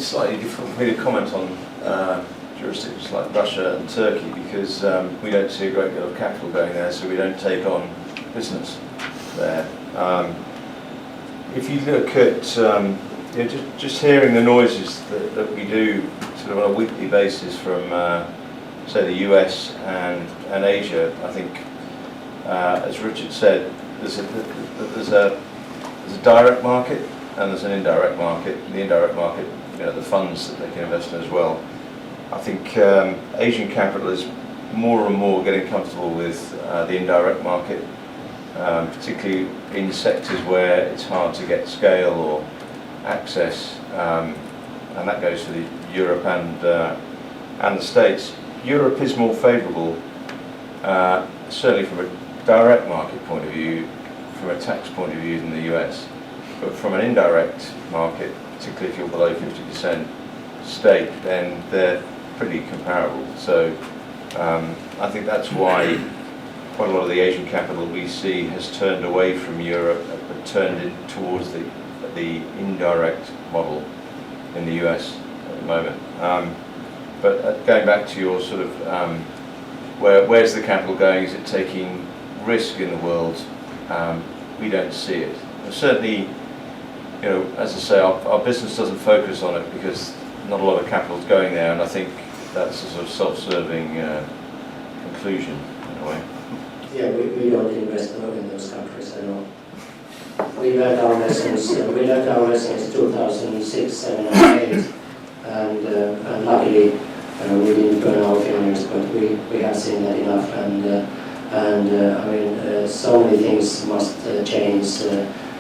it's slightly difficult for me to comment on jurisdictions like Russia and Turkey because we don't see a great deal of capital going there, so we don't take on business there. If you look at just hearing the noises that we do sort of on a weekly basis from say the US and Asia, I think as Richard said, there's a direct market and there's an indirect market. The indirect market, the funds that they can invest in as well. I think Asian capital is more and more getting comfortable with the indirect market, particularly in sectors where it's hard to get scale or access, and that goes for Europe and the States. Europe is more favourable, certainly from a direct market point of view, from a tax point of view than the US, but from an indirect market, particularly if you're below 50% stake, then they're pretty comparable. So I think that's why quite a lot of the Asian capital we see has turned away from Europe but turned in towards the indirect model in the US at the moment. But going back to your sort of where's the capital going? Is it taking risk in the world? We don't see it. And certainly, as I say, our business doesn't focus on it because not a lot of capital is going there, and I think that's a sort of self-serving conclusion in a way. Yeah, we don't invest in those countries at all. We learned our lessons 2006, 7 and 8, and luckily we didn't burn our fingers, but we have seen that enough, and I mean so many things must change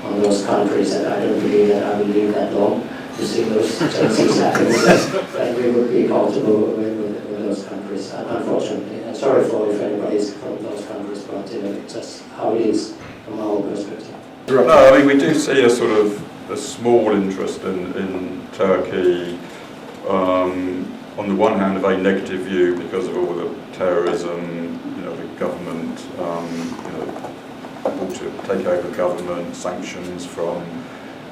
on those countries, and I don't believe that I will live that long to see those changes happen, that we would be comfortable with those countries, unfortunately. And sorry if anybody is from those countries, but it's just how it is from our perspective. No, I mean we do see a sort of a small interest in Turkey. On the one hand, a very negative view because of all the terrorism, the government, want to take over government, sanctions from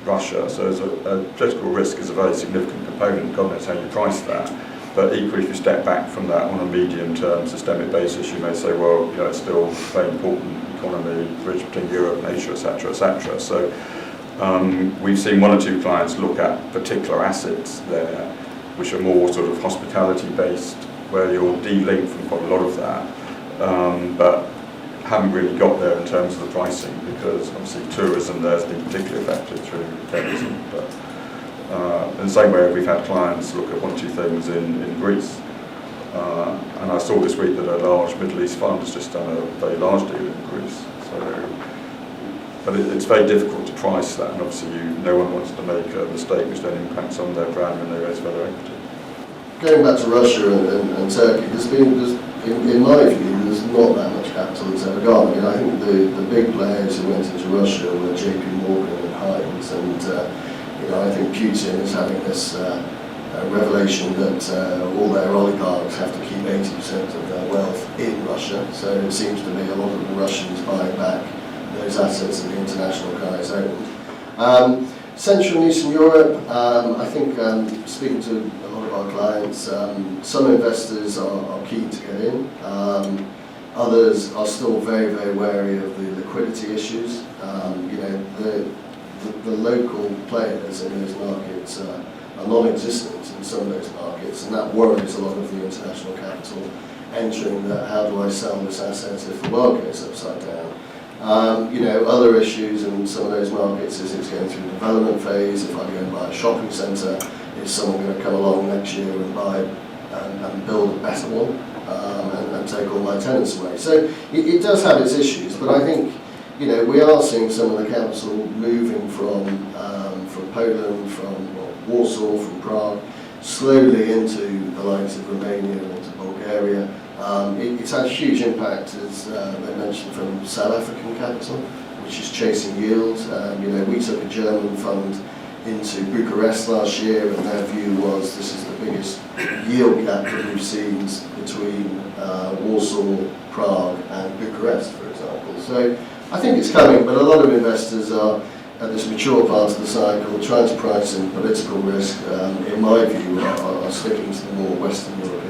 Russia. So a political risk is a very significant component. God knows how you price that. But equally, if you step back from that on a medium-term systemic basis, you may say, well, it's still a very important economy, bridge between Europe and Asia, etc., etc. So we've seen one or two clients look at particular assets there, which are more sort of hospitality-based, where you're de-linked from quite a lot of that, but haven't really got there in terms of the pricing, because obviously tourism there has been particularly affected through terrorism. But in the same way, we've had clients look at one or two things in Greece, and I saw this week that a large Middle East fund has just done a very large deal in Greece. But it's very difficult to price that, and obviously no one wants to make a mistake which then impacts on their brand when they raise further equity. Going back to Russia and Turkey, in my view, there's not that much capital that's ever gone. I mean, I think the big players who went into Russia were JP Morgan and Hines, and I think Putin is having this revelation that all their oligarchs have to keep 80% of their wealth in Russia. So it seems to me a lot of the Russians buying back those assets that the international guys owned. Central and Eastern Europe, I think speaking to a lot of our clients, some investors are keen to get in. Others are still very, very wary of the liquidity issues. The local players in those markets are non-existent in some of those markets, and that worries a lot of the international capital entering that. How do I sell this asset if the world goes upside down? Other issues in some of those markets is it's going through the development phase. If I go and buy a shopping centre, is someone going to come along next year and buy and build a better one and take all my tenants away? So it does have its issues, but I think we are seeing some of the capital moving from Poland, from Warsaw, from Prague, slowly into the likes of Romania and into Bulgaria. It's had a huge impact, as they mentioned, from South African capital, which is chasing yield. We took a German fund into Bucharest last year, and their view was this is the biggest yield gap that we've seen between Warsaw, Prague and Bucharest, for example. So I think it's coming, but a lot of investors are at this mature part of the cycle, trying to price in political risk, in my view, are sticking to the more Western European